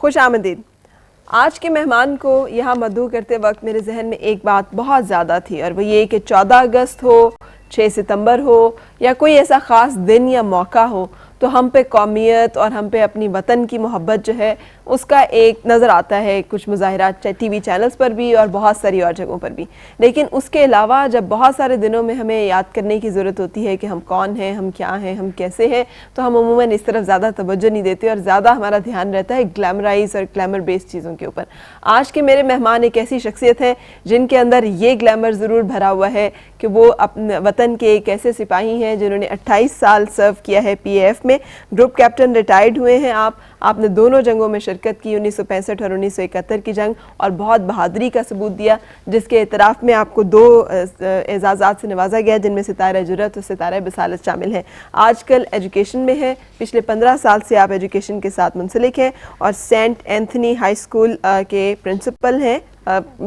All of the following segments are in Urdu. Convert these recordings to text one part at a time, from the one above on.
خوش آمدید. آج کے مہمان کو یہاں مدعو کرتے وقت میرے ذہن میں ایک بات بہت زیادہ تھی، اور وہ یہ کہ 14 اگست ہو، 6 ستمبر ہو، یا کوئی ایسا خاص دن یا موقع ہو تو ہم پہ قومیت اور ہم پہ اپنی وطن کی محبت جو ہے اس کا ایک نظر آتا ہے کچھ مظاہرات ٹی وی چینلز پر بھی اور بہت ساری اور جگہوں پر بھی. لیکن اس کے علاوہ جب بہت سارے دنوں میں ہمیں یاد کرنے کی ضرورت ہوتی ہے کہ ہم کون ہیں، ہم کیا ہیں، ہم کیسے ہیں، تو ہم عموماً اس طرف زیادہ توجہ نہیں دیتے اور زیادہ ہمارا دھیان رہتا ہے گلیمرائز اور گلیمر بیسڈ چیزوں کے اوپر. آج کے میرے مہمان ایک ایسی شخصیت ہیں جن کے اندر یہ گلیمر ضرور بھرا ہوا ہے کہ وہ اپنے وطن کے ایک ایسے سپاہی ہیں جنہوں نے 28 سال سرو کیا ہے پی اے ایف میں. گروپ کیپٹن ریٹائرڈ ہوئے ہیں آپ نے دونوں جنگوں میں شرکت کی، 1965 اور 1971 کی جنگ، اور بہت بہادری کا ثبوت دیا جس کے اعتراف میں آپ کو 2 اعزازات سے نوازا گیا جن میں ستارہ جرأت اور ستارہ بصالت شامل ہیں. آج کل ایجوکیشن میں ہیں، پچھلے 15 سال سے آپ ایجوکیشن کے ساتھ منسلک ہیں اور سینٹ اینتھنی ہائی اسکول کے پرنسپل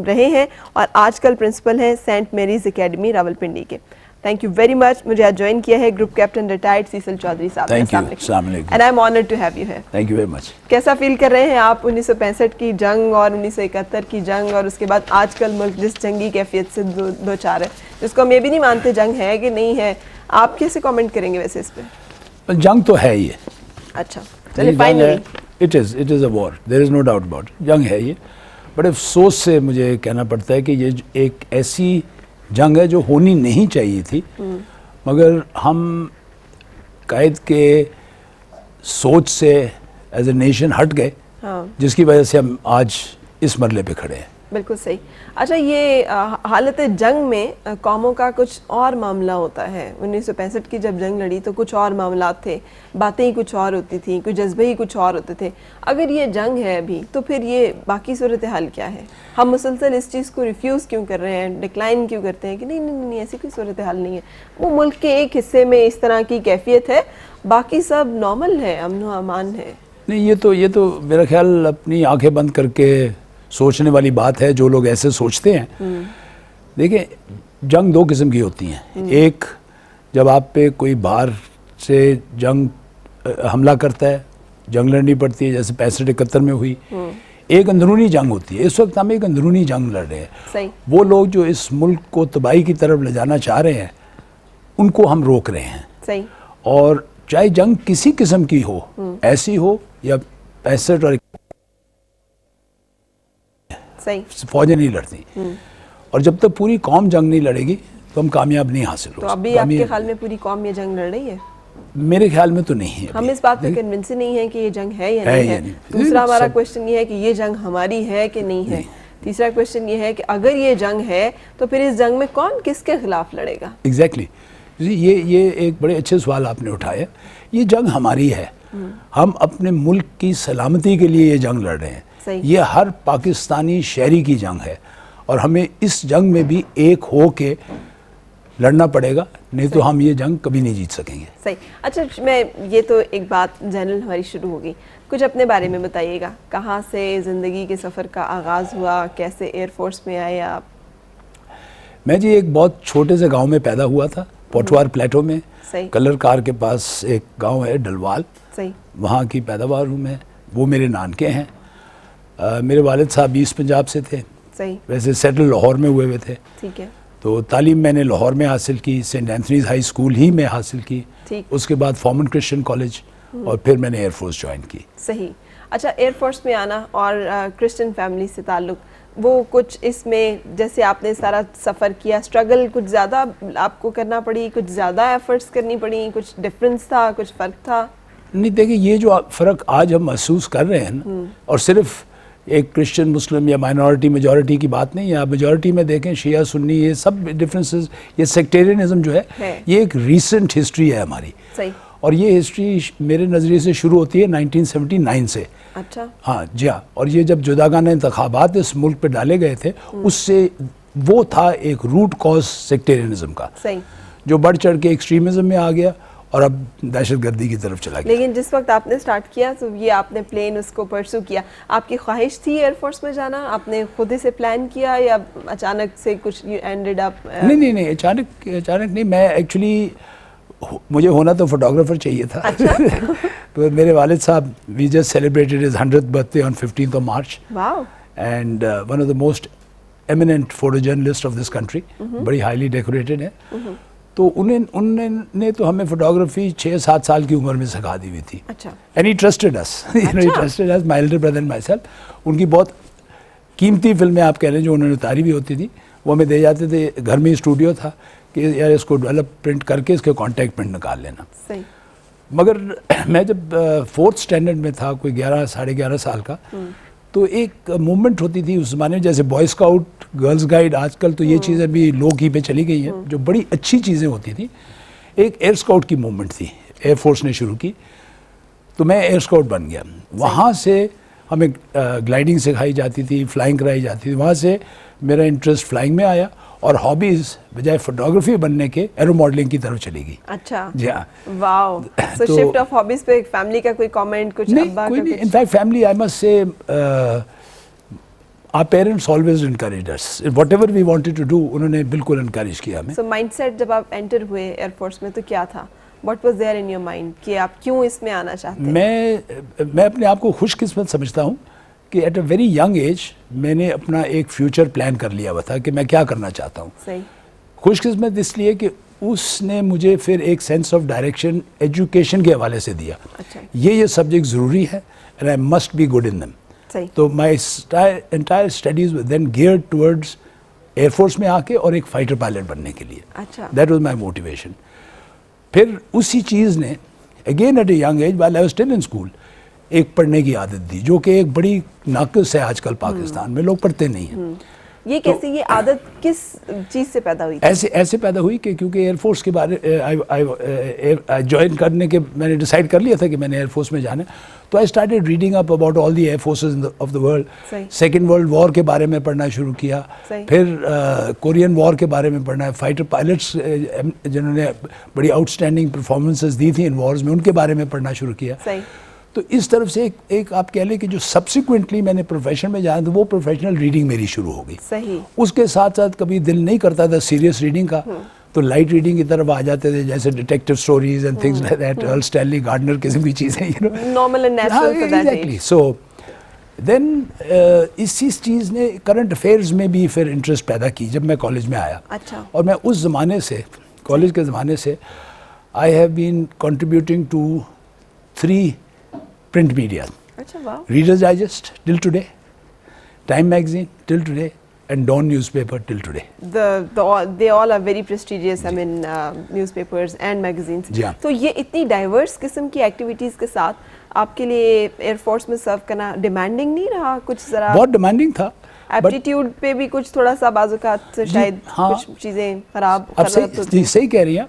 رہے ہیں، اور آج کل پرنسپل ہیں سینٹ میریز اکیڈمی راولپنڈی کے. Thank you very much. مجھے آج جوائن کیا ہے group captain retired Cecil Chaudhry صاحب. السلام علیکم. And I am honoured to have you here. Thank you very much. کیسا فیل کر رہے ہیں آپ 1965 کی جنگ اور 1971 کی جنگ، اور اس کے بعد آج کل ملک جس جنگی کیفیت سے دو چار ہے، جس کو ہم یہ بھی نہیں مانتے جنگ ہے کہ نہیں ہے، آپ کیسے کامنٹ کریں گے ویسے اس پہ؟ جنگ تو ہے یہ. اچھا چلیے finally it is a war, there is no doubt about. جنگ ہے یہ. بڑے افسوس سے مجھے کہنا پڑتا ہے کہ یہ ایک ایسی جنگ ہے جو ہونی نہیں چاہیے تھی، مگر ہم قائد کے سوچ سے ایز اے نیشن ہٹ گئے، جس کی وجہ سے ہم آج اس مرحلے پہ کھڑے ہیں. بالکل صحیح. اچھا، یہ حالت جنگ میں قوموں کا کچھ اور معاملہ ہوتا ہے. 1965 کی جب جنگ لڑی تو کچھ اور معاملات تھے، باتیں ہی کچھ اور ہوتی تھیں، کوئی جذبے ہی کچھ اور ہوتے تھے. اگر یہ جنگ ہے ابھی تو پھر یہ باقی صورتحال کیا ہے؟ ہم مسلسل اس چیز کو ریفیوز کیوں کر رہے ہیں، ڈکلائن کیوں کرتے ہیں کہ نہیں نہیں نہیں ایسی کوئی صورتحال نہیں ہے، وہ ملک کے ایک حصے میں اس طرح کی کیفیت ہے، باقی سب نارمل ہے، امن و امان ہے. نہیں، یہ تو میرا خیال اپنی آنکھیں بند کر کے سوچنے والی بات ہے جو لوگ ایسے سوچتے ہیں. دیکھیں، جنگ 2 قسم کی ہوتی ہیں. ایک جب آپ پہ کوئی باہر سے جنگ حملہ کرتا ہے، جنگ لڑنی پڑتی ہے، جیسے 65-71 میں ہوئی. ایک اندرونی جنگ ہوتی ہے. اس وقت ہم ایک اندرونی جنگ لڑ رہے ہیں. وہ لوگ جو اس ملک کو تباہی کی طرف لے جانا چاہ رہے ہیں ان کو ہم روک رہے ہیں. اور چاہے جنگ کسی قسم کی ہو، ایسی ہو یا 65 اور فوجیں نہیں لڑتی. اور جب تک پوری قوم جنگ نہیں لڑے گی تو ہم کامیاب نہیں حاصل ہو. تو ابھی آپ کے خیال میں پوری قوم یہ جنگ لڑ رہی ہے؟ میرے خیال میں تو نہیں ہے. ہم اس بات پہ کنونس نہیں ہیں کہ یہ جنگ ہے یا نہیں ہے. دوسرا ہمارا کوشچن یہ ہے کہ یہ جنگ ہماری ہے کہ نہیں ہے. تیسرا کوشچن یہ ہے کہ اگر یہ جنگ ہے تو پھر اس جنگ میں کون کس کے خلاف لڑے گا؟ ایگزیکٹلی. یہ ایک بڑے اچھے سوال آپ نے اٹھایا. یہ جنگ ہماری ہے. ہم اپنے ملک کی سلامتی کے لیے یہ جنگ لڑ رہے ہیں. یہ ہر پاکستانی شہری کی جنگ ہے، اور ہمیں اس جنگ میں بھی ایک ہو کے لڑنا پڑے گا، نہیں تو ہم یہ جنگ کبھی نہیں جیت سکیں گے. صحیح. اچھا، میں یہ تو ایک بات جنرل ہماری شروع ہوگی، کچھ اپنے بارے میں بتائیے گا. کہاں سے زندگی کے سفر کا آغاز ہوا، کیسے ایئر فورس میں آئے آپ؟ میں ایک بہت چھوٹے سے گاؤں میں پیدا ہوا تھا، پوٹوار پلیٹو میں. کلر کار کے پاس ایک گاؤں ہے ڈلوال، وہاں کی پیداوار ہوں میں. وہ میرے نانکے ہیں. میرے والد صاحب ایسٹ پنجاب سے تھے، ویسے سیٹل لاہور میں ہوئے تھے. ٹھیک ہے. تو تعلیم میں نے لاہور میں حاصل کی، سینٹ اینتھنیز ہائی اسکول ہی میں حاصل کی. اس کے بعد فارمن کرسچن کالج، اور پھر میں نے ایئر فورس جوائن کی. صحیح. اچھا، ایئر فورس میں آنا اور کرسچن فیملی سے تعلق، وہ کچھ اس میں جیسے آپ نے سارا سفر کیا، اسٹرگل کچھ زیادہ آپ کو کرنا پڑی، کچھ زیادہ ایفرٹس کرنی پڑی، کچھ ڈفرینس تھا، کچھ فرق تھا؟ نہیں، دیکھیں، یہ جو فرق آج ہم محسوس کر رہے ہیں نا، اور صرف ایک کرسچن مسلم یا مائنورٹی میجورٹی کی بات نہیں ہے. آپ میجورٹی میں دیکھیں، شیعہ سنی، یہ سب ڈفرینسز، یہ سیکٹیرینزم جو ہے یہ ایک ریسنٹ ہسٹری ہے ہماری. اور یہ ہسٹری میرے نظریے سے شروع ہوتی ہے 1979 سے. اچھا. ہاں جی ہاں. اور یہ جب جداگانہ انتخابات اس ملک پہ ڈالے گئے تھے، اس سے وہ تھا ایک روٹ کاز سیکٹیرینزم کا، جو بڑھ چڑھ کے ایکسٹریمزم میں آ گیا اور اب دہشت گردی کی طرف چلا گیا. لیکن جس وقت آپ نے سٹارٹ کیا تو یہ آپ نے پلین اس کو پرسو کیا، آپ کی خواہش تھی ایئر فورس میں جانا؟ آپ نے خود ہی سے پلان کیا یا اچانک سے کچھ اینڈڈ اپ؟ نہیں، اچانک نہیں. میں ایکچولی مجھے ہونا تو فوٹوگرافر چاہیے تھا. تو میرے والد صاحب, we just celebrated his 100th birthday on 15th of March. Wow. And one of the most eminent photojournalists of this country, بڑی highly decorated ہے. تو انہوں نے تو ہمیں فوٹوگرافی 6-7 سال کی عمر میں سکھا دی ہوئی تھی. اچھا. And he trusted us. He trusted us, my elder brother and myself. ان کی بہت قیمتی فلمیں آپ کہہ رہے ہیں جو انہوں نے اتاری بھی ہوتی تھی, وہ ہمیں دے جاتے تھے. گھر میں اسٹوڈیو تھا کہ یار اس کو ڈیولپ پرنٹ کر کے اس کے کانٹیکٹ پرنٹ نکال لینا. صحیح. مگر میں جب 4th اسٹینڈرڈ میں تھا, کوئی 11-11.5 سال کا, تو ایک موومنٹ ہوتی تھی اس زمانے میں, جیسے بوائے اسکاؤٹ, گرلز گائیڈ, آج کل تو یہ چیزیں بھی لو کی پہ چلی گئی ہیں, جو بڑی اچھی چیزیں ہوتی تھیں. ایک ایئر اسکاؤٹ کی موومنٹ تھی, ایئر فورس نے شروع کی, تو میں ایئر اسکاؤٹ بن گیا. وہاں سے ہمیں گلائڈنگ سکھائی جاتی تھی, فلائنگ کرائی جاتی تھی. وہاں سے میرا انٹرسٹ فلائنگ میں آیا, اور ہابیز بجائے فوٹوگرافی بننے کے ایرو ماڈلنگ کی طرف چلی گئی. اچھا. جی ہاں. واو. سو شفٹ آف ہابیز پہ فیملی کا کوئی کامنٹ, کچھ ابا کا کچھ؟ In fact family, I must سے, our parents always encouraged us. Whatever we wanted to do, انہوں نے بالکل انکریج کیا ہمیں. سو مائنڈ سیٹ جب آپ انٹر ہوئے ایئر فورس میں تو کیا تھا؟ What was there in your mind کہ آپ کیوں اس میں آنا چاہتے ہیں؟ میں اپنے آپ کو خوش قسمت سمجھتا ہوں کہ at a very young age میں نے اپنا ایک فیوچر پلان کر لیا ہوا تھا کہ میں کیا کرنا چاہتا ہوں. صحیح. خوش قسمت اس لیے کہ اس نے مجھے پھر ایک سینس آف ڈائریکشن ایجوکیشن کے حوالے سے دیا. اچھا. یہ سبجیکٹ ضروری ہے and I must be good in them. صحیح. تو my entire studies were then geared towards air force میں آ کے اور ایک فائٹر پائلٹ بننے کے لیے. اچھا. That was my motivation. پھر اسی چیز نے again at a young age while I was still in school ایک پڑھنے کی عادت دی, جو کہ ایک بڑی ناقص ہے آج کل پاکستان میں, لوگ پڑھتے نہیں ہیں. یہ کیسے, یہ عادت کس چیز سے پیدا ہوئی؟ ایسے پیدا ہوئی کہ کیونکہ ایئر فورس کے بارے جوائن کرنے کے میں نے ڈیسائیڈ کر لیا تھا کہ میں نے ایئر فورس میں جانا ہے. تو I started reading up about all the air forces of the world. Second world war کے بارے میں پڑھنا شروع کیا, پھر کورین وار کے بارے میں پڑھنا, فائٹر پائلٹس جنہوں نے بڑی آؤٹ اسٹینڈنگ پرفارمنسز دی تھیں ان وارز میں, ان کے بارے میں پڑھنا شروع کیا. تو اس طرف سے ایک آپ کہہ لیں کہ جو سبسیکوینٹلی میں نے پروفیشن میں جانا تھا وہ پروفیشنل ریڈنگ میری شروع ہو گئی. صحیح. اس کے ساتھ ساتھ کبھی دل نہیں کرتا تھا سیریس ریڈنگ کا, تو لائٹ ریڈنگ کی طرف آ جاتے تھے, جیسے detective stories and things like that, Erle Stanley Gardner قسم کی چیزیں, you know, normal and natural for that age. So then اسی چیز نے کرنٹ افیئرز میں بھی پھر انٹرسٹ پیدا کی جب میں کالج میں آیا. اچھا. اور میں اس زمانے سے, کالج کے زمانے سے, I have been contributing to 3 print media. Achha, wow. Reader's Digest till today, Time magazine till today, and Dawn newspaper till today. They all are very prestigious, I mean, newspapers and magazines. جی ہاں. تو یہ اتنی ڈائیورس قسم کی ایکٹیویٹیز کے ساتھ آپ کے لیے ایئر فورس میں سرو کرنا ڈیمانڈنگ نہیں رہا؟ کچھ ذرا بہت ڈیمانڈنگ تھا, ایپٹیٹیوڈ پہ بھی کچھ تھوڑا سا بعض اوقات سے شاید کچھ چیزیں خراب جی صحیح کہہ رہی ہیں.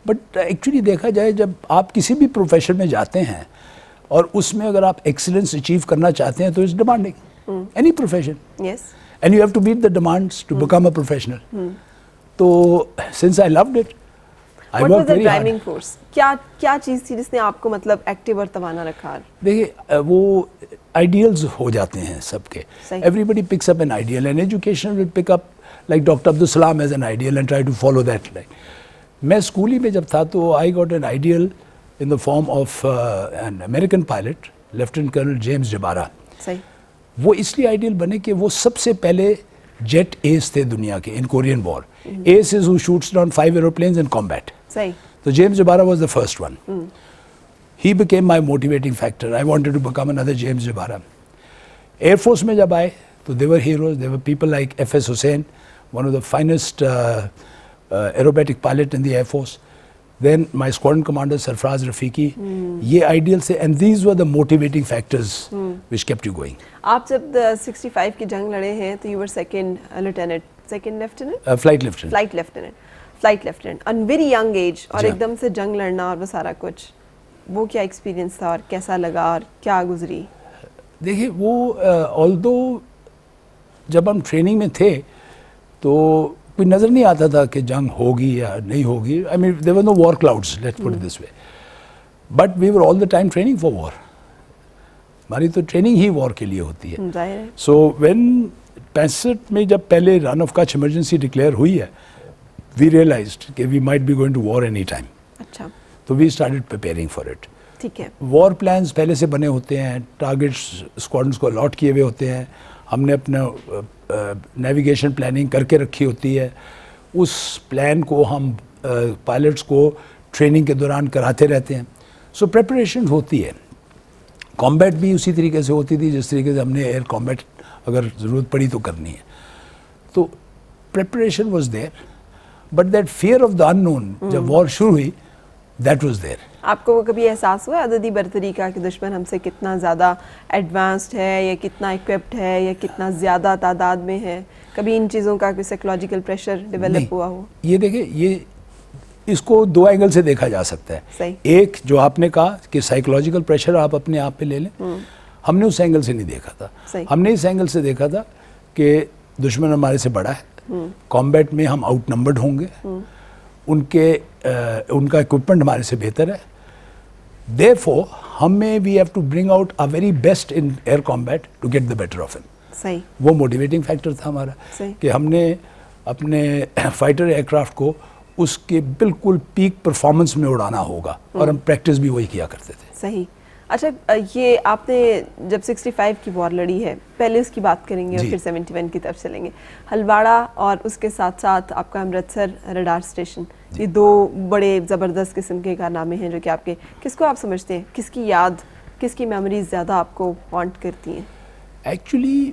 بٹ ایکچولی دیکھا جائے جب آپ کسی بھی پروفیشن میں جاتے ہیں اور اس میں اگر آپ ایکسلنس اچیو کرنا چاہتے ہیں تو it's demanding, any profession, and you have to meet the demands to become a professional. تو since I loved it, What was the driving force? کیا چیز تھی جس نے آپ کو مطلب ایکٹیو اور توانا رکھا؟ دیکھیے وہ آئیڈیلز ہو جاتے ہیں سب کے, everybody picks up an ideal, and education will pick up like doctor Abdus Salam as an ideal and try to follow that. Like میں اسکول ہی میں جب تھا تو I got an ideal in the form of an American pilot, Lieutenant Colonel James Jabara. صحیح. وہ اس لیے آئیڈیل بنے کہ وہ سب سے پہلے جیٹ ایس تھے دنیا کے in Korean War. Ace is who shoots down 5 aeroplanes in combat. صحیح. So James Jabara was the first one. He became my motivating factor. I wanted to become another James Jabara. Air Force میں جب آئے تو they were heroes. There were people like F.S. Hussain, one of the finest aerobatic pilot in the Air Force. Then my squadron commander Sarfraz Rafiqi. یہ آئیڈیل سے, and these were the motivating factors which kept you going. آپ جب 65 کی جنگ لڑے ہیں تو you were second lieutenant? Flight lieutenant on very young age, اور ایک دم سے جنگ لڑنا اور وہ سارا کچھ, وہ کیا ایکسپیرینس تھا اور کیسا لگا اور کیا گزری؟ دیکھیے وہ although جب ہم ٹریننگ میں تھے تو کوئی نظر نہیں آتا تھا کہ جنگ ہوگی یا نہیں ہوگی. I mean there were no war clouds, let's put it this way. But we were all the time training for war. ہماری تو ٹریننگ ہی وار کے لیے ہوتی ہے. ظاہر ہے. سو وین 65 میں جب پہلے Rann of Kutch emergency declare ہوئی ہے, وی ریئلائزڈ کہ we might be going to war any time. اچھا. تو we started preparing for it. ٹھیک ہے. وار پلانس پہلے سے بنے ہوتے ہیں, ٹارگیٹس اسکواڈنس کو الاٹ کیے ہوئے ہوتے ہیں, ہم نے اپنا نیویگیشن پلاننگ کر کے رکھی ہوتی ہے, اس پلان کو ہم پائلٹس کو ٹریننگ کے دوران کراتے رہتے ہیں. سو پریپریشن ہوتی ہے. کامبیٹ بھی اسی طریقے سے ہوتی تھی جس طریقے سے ہم نے ایئر کامبیٹ اگر ضرورت پڑی تو کرنی ہے. تو preparation was there, but that fear of the unknown جب وار شروع ہوئی, دیٹ واز دیر. آپ کو وہ کبھی احساس ہوا عددی برتری کا کہ دشمن ہم سے کتنا زیادہ ایڈوانسڈ ہے یا کتنا اکوپڈ ہے یا کتنا زیادہ تعداد میں ہے؟ کبھی ان چیزوں کا کوئی سائیکولوجیکل پریشر ڈیولپ ہوا ہو؟ یہ دیکھیں, یہ اس کو دو اینگل سے دیکھا جا سکتا ہے. صحیح. ایک جو آپ نے کہا کہ سائیکولوجیکل پریشر آپ اپنے آپ پہ لے لیں, ہم نے اس اینگل سے نہیں دیکھا تھا. ہم نے اس اینگل سے دیکھا تھا کہ دشمن ہمارے سے بڑا ہے, کامبیٹ میں ہم آؤٹ نمبرڈ ہوں گے, ان کا اکوپمنٹ ہمارے سے بہتر ہے. Therefore, ہمیں we have to bring out our very best in air combat to get the better of him. صحیح. وہ موٹیویٹنگ فیکٹر تھا ہمارا کہ ہم نے اپنے فائٹر ایئر کرافٹ کو اس کے بالکل پیک پرفارمنس میں اڑانا ہوگا, اور ہم پریکٹس بھی وہی کیا کرتے تھے. صحیح. اچھا, یہ آپ نے جب 65 کی وار لڑی ہے, پہلے اس کی بات کریں گے اور پھر 71 کی طرف چلیں گے. ہلواڑا اور اس کے ساتھ ساتھ آپ کا امرتسر ریڈار اسٹیشن, یہ دو بڑے زبردست قسم کے کارنامے ہیں جو کہ آپ کے, کس کو آپ سمجھتے ہیں, کس کی یاد, کس کی میموریز زیادہ آپ کو ہانٹ کرتی ہیں؟ ایکچولی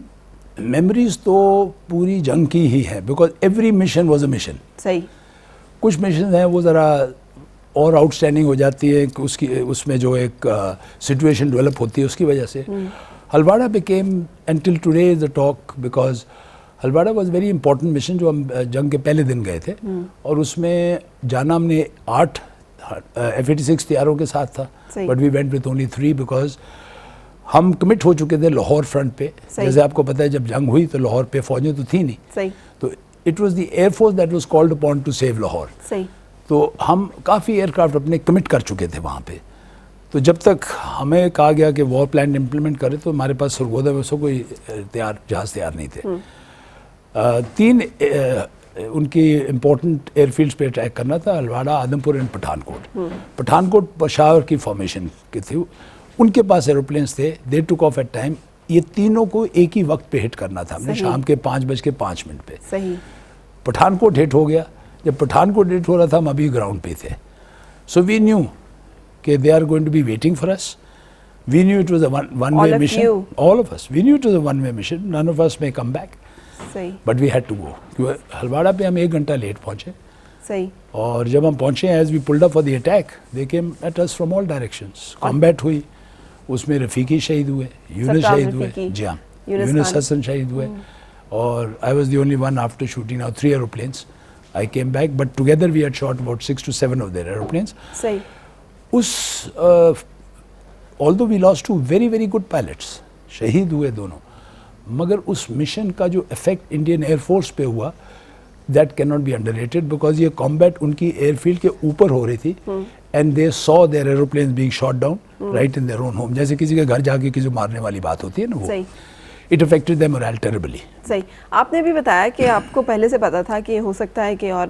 میموریز تو پوری جنگ کی ہی ہے, because every mission was a mission. صحیح. کچھ مشن ہیں وہ ذرا اور آؤٹ اسٹینڈنگ ہو جاتی ہے, اس میں جو ایک سچویشن ڈیولپ ہوتی ہے اس کی وجہ سے. Halwara became until today the talk, because Halwara was very important mission جو ہم جنگ کے پہلے دن گئے تھے, اور اس میں جانا ہم نے 8 F-86 طیاروں کے ساتھ تھا, but we went with only 3 because ہم کمٹ ہو چکے تھے لاہور فرنٹ پہ. جیسے آپ کو پتہ ہے جب جنگ ہوئی تو لاہور پہ فوجیں تو تھیں نہیں, تو it was the air force that was called upon to save Lahore. تو ہم کافی ایئر کرافٹ اپنے کمٹ کر چکے تھے وہاں پہ. تو جب تک ہمیں کہا گیا کہ وار پلان امپلیمنٹ کرے تو ہمارے پاس سرگودا میں کوئی جہاز تیار نہیں تھے. 3 ان کی امپورٹنٹ ایئر فیلڈز پہ اٹیک کرنا تھا, ہلواڑا, آدم پور اینڈ پٹھان کوٹ. پٹھان کوٹ پشاور کی فارمیشن کے تھے, ان کے پاس ایروپلینس تھے, دے ٹک آف ایٹ ٹائم. یہ تینوں کو ایک ہی وقت پہ ہٹ کرنا تھا ہم نے, شام کے 5:05 پہ. پٹھان کوٹ ہٹ ہو گیا. جب پٹھان کوٹ ہٹ ہو رہا تھا ہم ابھی گراؤنڈ پہ تھے, سو وی نیو کہ they are going to be waiting for us. We knew it was a one way mission, all of us, we knew it was a one way mission, none of us may come back. But we had to go, کیونکہ ہلواڑا پہ ہم 1 گھنٹہ لیٹ پہنچے. اور جب ہم پہنچے as we pulled up for the attack, they came at us from all directions. Combat ہوئی, اس میں رفیقی شہید ہوئے, یونس شہید ہوئے, جی ہاں, یونس حسن شہید ہوئے, اور I was the only one after shooting out 3 aeroplanes. I came back, but together we had shot about 6 to 7 of their aeroplanes. Although we lost 2 very, very good pilots, شہید ہوئے دونوں, مگر اس مشن کا جو افیکٹ انڈین ایئر فورس پہ ہوا, that cannot be underrated, because یہ کامبیٹ ان کی ایئر فیلڈ کے اوپر ہو رہی تھی, and they saw their aeroplanes being shot down right in their own home. جیسے کسی کے گھر جا کے کسی کو مارنے والی بات ہوتی ہے نا, وہ It affected their morale terribly. صحیح. آپ نے بھی بتایا کہ آپ کو پہلے سے پتا تھا کہ ہو سکتا ہے کہ اور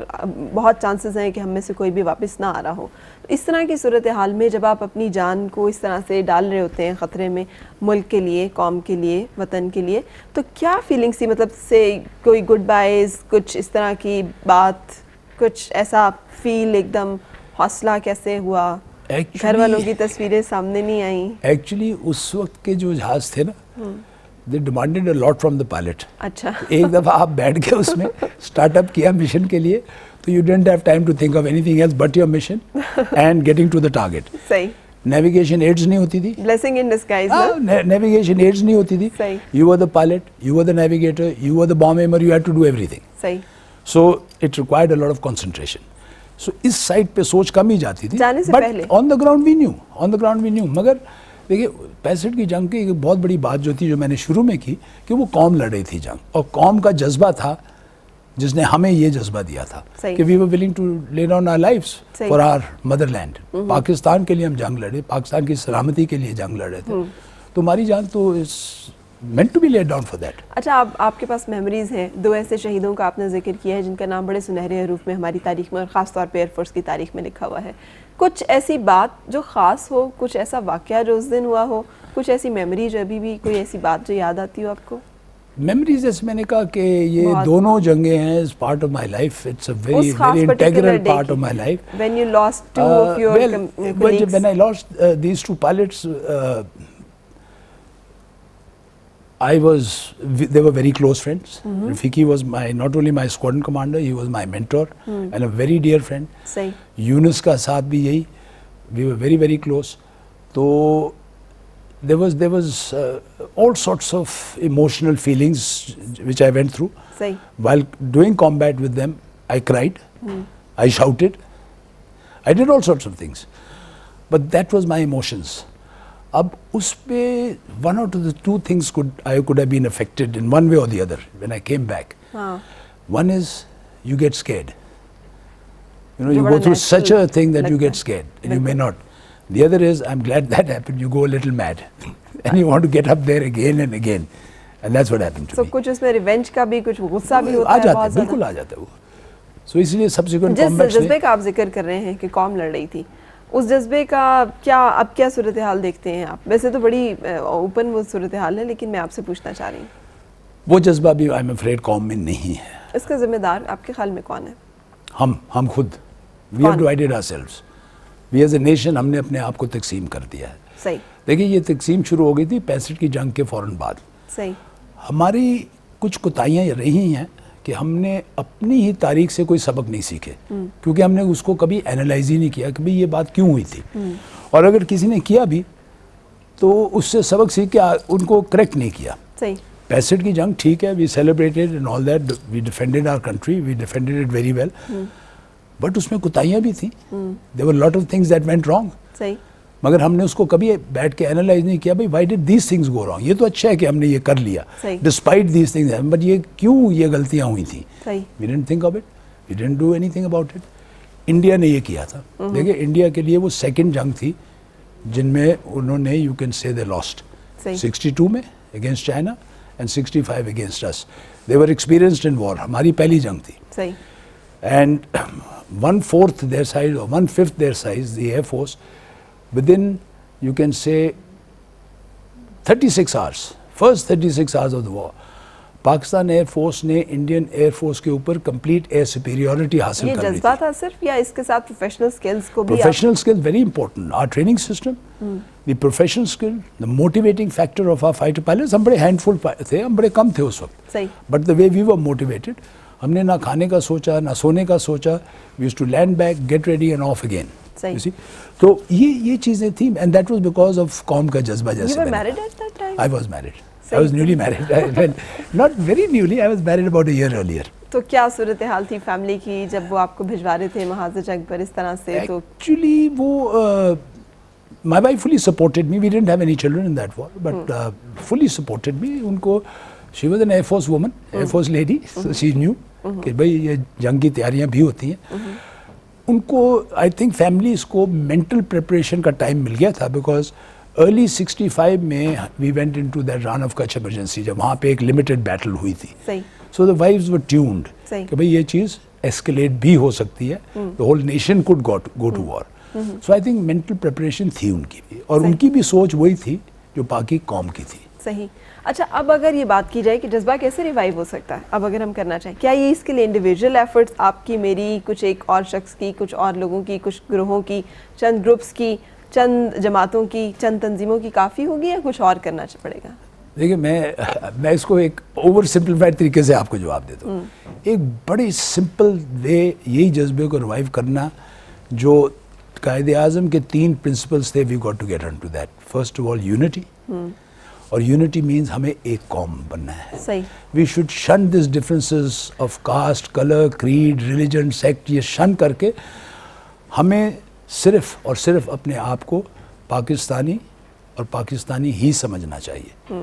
بہت چانسز ہیں کہ ہم میں سے کوئی بھی واپس نہ آ رہا ہو. اس طرح کی صورتحال میں جب آپ اپنی جان کو اس طرح سے ڈال رہے ہوتے ہیں خطرے میں, ملک کے لیے, قوم کے لیے, وطن کے لیے, تو کیا فیلنگس تھی؟ مطلب سے کوئی گڈ بائیز, کچھ اس طرح کی بات, کچھ ایسا فیل, ایک دم حوصلہ کیسے ہوا؟ گھر والوں کی تصویریں سامنے نہیں آئیں؟ ایکچولی اس وقت کے جو جہاز تھے نا, they demanded a lot from the pilot. اچھا. ایک دفعہ آپ بیٹھ کے اس میں اسٹارٹ اپ کیا مشن کے لیے, تو you didn't have time to think of anything else but your mission and getting to the target. صحیح. نیویگیشن ایڈز نہیں ہوتی تھی. blessing in disguise. Navigation aids نہیں ہوتی تھی. صحیح. You were the pilot, you were the navigator, you were the bomb aimer, you had to do everything. صحیح. So it required a lot of concentration. So اس سائٹ پہ سوچ کم ہی جاتی تھی. جانے سے پہلے. But on the ground we knew. مگر دیکھیے 65 کی جنگ کی ایک بہت بڑی بات جو تھی, جو میں نے شروع میں کی, کہ وہ قوم لڑ رہی تھی جنگ, اور قوم کا جذبہ تھا جس نے ہمیں یہ جذبہ دیا تھا کہ we were willing to lay down our lives for our mother land. Pakistan کے لیے ہم جنگ لڑے, پاکستان کی سلامتی کے لیے جنگ لڑ رہے تھے, تو ہماری جان تو meant to be laid down for that. اچھا, آپ کے پاس میموریز ہیں, 2 ایسے شہیدوں کا آپ نے ذکر کیا ہے جن کا نام بڑے سنہرے حروف میں ہماری تاریخ میں اور خاص طور پہ ایئر فورس کی تاریخ میں لکھا ہوا ہے. کچھ ایسی بات جو خاص ہو, کچھ ایسا واقعہ جو اس دن ہوا ہو, کچھ ایسی میموری جو ابھی بھی کوئی ایسی بات جو یاد آتی ہو آپ کو؟ میموریز جیسے میں نے کہا کہ یہ دونوں جنگیں ہیں part of my life, it's a very خاص very particular integral day part of کی. My life. When you lost two of your colleagues. When I lost these two pilots, they were very close friends. Rafiki was not only my squadron commander, he was my mentor and a very dear friend. صحیح. Yunus کا ساتھ بھی یہی, we were very very close. تو there was all sorts of emotional feelings which I went through. صحیح. While doing combat with them, I cried, I shouted, I did all sorts of things. But that was my emotions. اب اس پہ one out of the two things I could have been affected in one way or the other when I came back. One is you get scared. You go through such a thing that you get scared and you may not. The other is I'm glad that happened. You go a little mad and you want to get up there again and again. And that's what happened to me. So کچھ اس میں ریونج کا بھی, کچھ غصہ بھی ہوتا ہے بہت زیادہ. بالکل آ جاتا ہے وہ. So اس لیے سبسیکوینٹ جس کامبیٹس جذبے کا آپ ذکر کر رہے ہیں کہ قوم لڑ رہی تھی, اس جذبے کا اب کیا صورتحال دیکھتے ہیں آپ؟ ویسے تو بڑی اوپن وہ صورتحال ہے, لیکن میں آپ سے پوچھنا چاہ رہی ہوں. وہ جذبہ بھی I'm afraid قوم میں نہیں ہے. اس کا ذمہ دار آپ کے خیال میں کون ہے؟ ہم خود. We have divided ourselves. We as a nation ہم نے اپنے آپ کو تقسیم کر دیا ہے. صحیح. دیکھیں یہ تقسیم شروع ہو گئی تھی 65 کی جنگ کے فوراً بعد. صحیح. ہماری کچھ کوتاہیاں رہی ہیں کہ ہم نے اپنی ہی تاریخ سے کوئی سبق نہیں سیکھے, کیونکہ ہم نے اس کو کبھی اینالائز ہی نہیں کیا کہ یہ بات کیوں ہوئی تھی, اور اگر کسی نے کیا بھی تو اس سے سبق سیکھ کے ان کو کریکٹ نہیں کیا. صحیح. 65 کی جنگ ٹھیک ہے, we celebrated and all that, we defended our country, we defended it very well, but اس میں کوتاہیاں بھی تھیں. There were lot of things that went wrong. صحیح. مگر ہم نے اس کو کبھی بیٹھ کے اینالائز نہیں کیا, بھائی why did these things go wrong. یہ تو اچھا ہے کہ ہم نے یہ کر لیا ڈسپائٹ دیز تھنگز, بٹ یہ کیوں یہ غلطیاں ہوئی تھیں. We didn't think of it, we didn't do anything about it. India نے یہ کیا تھا. دیکھیں انڈیا کے لیے وہ سیکنڈ جنگ تھی جن میں انہوں نے you can say they lost. 62 میں against China and 65 against us. They were experienced in war. ہماری پہلی جنگ تھی. صحیح. And 1/4 their size or 1/5 their size, the Air Force, within you can say 36 hours, first 36 hours of the war, Pakistan air force نے انڈین ایئر فورس کے اوپر کمپلیٹ ایئر سپیریورٹی حاصل کر لی تھی. یہ جذبہ تھا صرف, یا اس کے ساتھ پروفیشنل سکلز کو بھی؟ Professional skill very important. Our training system, the professional skill, the motivating factor of our fighter pilots. ہم بڑے ہینڈ فل تھے, ہم بڑے کم تھے اس وقت, but the way we were motivated, ہم نے نہ کھانے کا سوچا نہ سونے کا سوچا. We used to land back, get ready and off again. تو یہ چیزیں تھیں, and that was because of قوم کا جذبہ. جیسے I was married. I was newly married. Not very newly, I was married about a year earlier. تو کیا صورتحال تھی فیملی کی جب وہ آپ کو بھجوا رہے تھے محاذ جنگ پر اس طرح سے؟ تو Actually وہ my wife fully supported me. We didn't have any children in that war, but fully supported me. ان کو she was an Air Force woman, Air Force lady, so she knew کہ بھائی یہ جنگ کی تیاریاں بھی ہوتی ہیں. ان کو آئی تھنک فیملیز کو مینٹل پریپریشن کا ٹائم مل گیا تھا, بیکاز ارلی 65 میں we went into that Rann of Kutch emergency, جب وہاں پہ ایک لمیٹڈ بیٹل ہوئی تھی. سو دا وائفز ور ٹیونڈ کہ بھائی یہ چیز ایسکیلیٹ بھی ہو سکتی ہے, the whole nation could go to war. So I think mental preparation تھی ان کی بھی, اور ان کی بھی سوچ وہی تھی جو باقی قوم کی تھی. صحیح. اچھا, اب اگر یہ بات کی جائے کہ جذبہ کیسے ریوائیو ہو سکتا ہے, اب اگر ہم کرنا چاہیں, کیا یہ اس کے لیے انڈیویجول ایفرٹس آپ کی, میری, کچھ ایک اور شخص کی, کچھ اور لوگوں کی, کچھ گروہوں کی, چند گروپس کی, چند جماعتوں کی, چند تنظیموں کی کافی ہوگی, یا کچھ اور کرنا پڑے گا؟ دیکھیں میں اس کو ایک اوور سمپلیفائڈ طریقے سے آپ کو جواب دیتا ہوں. ایک بڑی سمپل وے یہی جذبے کو ریوائیو کرنا جو قائد اعظم کے 3 پرنسپلس تھے. We got to get on to that. First of all unity, اور یونٹی مینز ہمیں ایک قوم بننا ہے. صحیح. We should shun this differences of caste, colour, creed, religion, sect, یہ شن کر کے ہمیں صرف اور صرف اپنے آپ کو پاکستانی اور پاکستانی ہی سمجھنا چاہیے.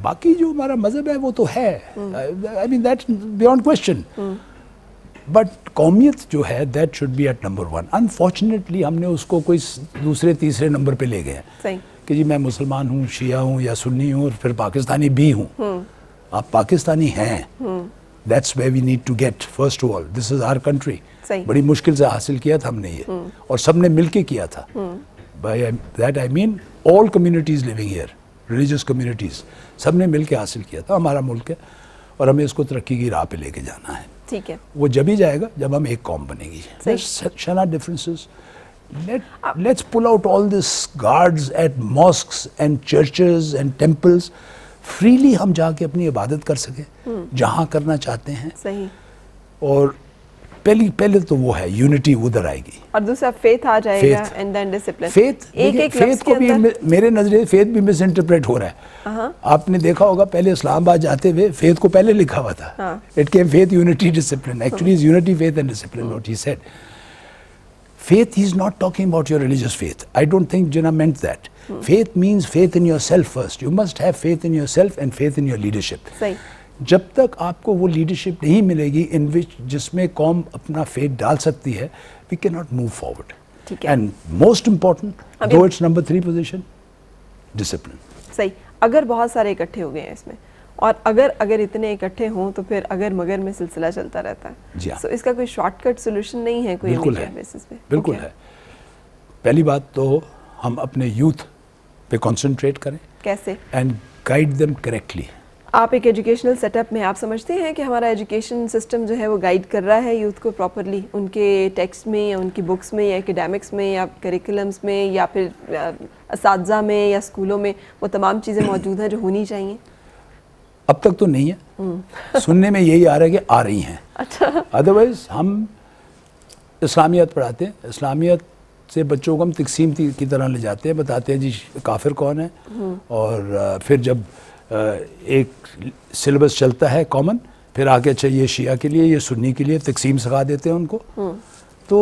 باقی جو ہمارا مذہب ہے وہ تو ہے, I mean that's beyond question, but قومیت جو ہے that should be at number 1. Unfortunately ہم نے اس کو کوئی دوسرے تیسرے نمبر پہ لے گئے ہیں کہ جی میں مسلمان ہوں, شیعہ ہوں یا سنی ہوں, اور پھر پاکستانی بھی ہوں. آپ پاکستانی ہیں, That's where we need to get, first of all. This is our country. صحیح. بڑی مشکل سے حاصل کیا تھا ہم نے یہ, اور سب نے مل کے کیا تھا. By that I mean all communities living here, religious communities, سب نے مل کے حاصل کیا تھا. ہمارا ملک ہے اور ہمیں اس کو ترقی کی راہ پہ لے کے جانا ہے. ٹھیک ہے. وہ جب ہی جائے گا جب ہم ایک قوم بنے گی. Let's shun our differences. Let's pull out all this guards at mosques and churches and temples. Freely ہم جا کے اپنی عبادت کر سکیں جہاں کرنا چاہتے ہیں. صحیح. اور پہلے تو وہ ہے یونٹی ادھر آئے گی, اور دوسرا فیتھ آ جائے گا, اینڈ دین ڈسپلن. فیتھ کو بھی میرے نظریے فیتھ بھی مس انٹرپریٹ ہو رہا ہے. آپ نے دیکھا ہوگا پہلے اسلام آباد جاتے ہوئے فیتھ کو پہلے لکھا ہوا تھا. It came faith unity discipline. Actually is unity faith and discipline what he said. Faith, he is not talking about your religious faith. I don't think Jinnah meant that. Faith means faith in yourself first. You must have faith in yourself and faith in your leadership. صحیح. جب تک آپ کو وہ لیڈرشپ نہیں ملے گی in which جس میں قوم اپنا faith ڈال سکتی ہے, we cannot move forward. ٹھیک ہے. And most important, though it's number 3 position, discipline. صحیح. اگر بہت سارے اکٹھے ہو گئے ہیں اس میں, اور اگر اتنے اکٹھے ہوں تو پھر اگر مگر میں سلسلہ چلتا رہتا ہے. جی ہاں. سو اس کا کوئی شارٹ کٹ سولوشن نہیں ہے کوئی immediate basis پہ. بالکل ہے. پہلی بات تو ہم اپنے یوتھ پہ کنسنٹریٹ کریں. کیسے؟ And guide them correctly. آپ ایک ایجوکیشنل سیٹ اپ میں آپ سمجھتے ہیں کہ ہمارا ایجوکیشن سسٹم جو ہے وہ گائیڈ کر رہا ہے یوتھ کو پراپرلی, ان کے ٹیکسٹ میں یا ان کی بکس میں یا اکیڈیمکس میں یا کریکولمس میں یا پھر اساتذہ میں یا اسکولوں میں وہ تمام چیزیں موجود ہیں جو ہونی چاہیے؟ اب تک تو نہیں ہے. سننے میں یہی آ رہا ہے کہ آ رہی ہیں. ادروائز ہم اسلامیت پڑھاتے ہیں, اسلامیت سے بچوں کو ہم تقسیم کی طرح لے جاتے ہیں, بتاتے ہیں جی کافر کون ہے, اور پھر جب ایک سلیبس چلتا ہے کامن, پھر آگے اچھا یہ شیعہ کے لیے, یہ سنی کے لیے, تقسیم سکھا دیتے ہیں ان کو. تو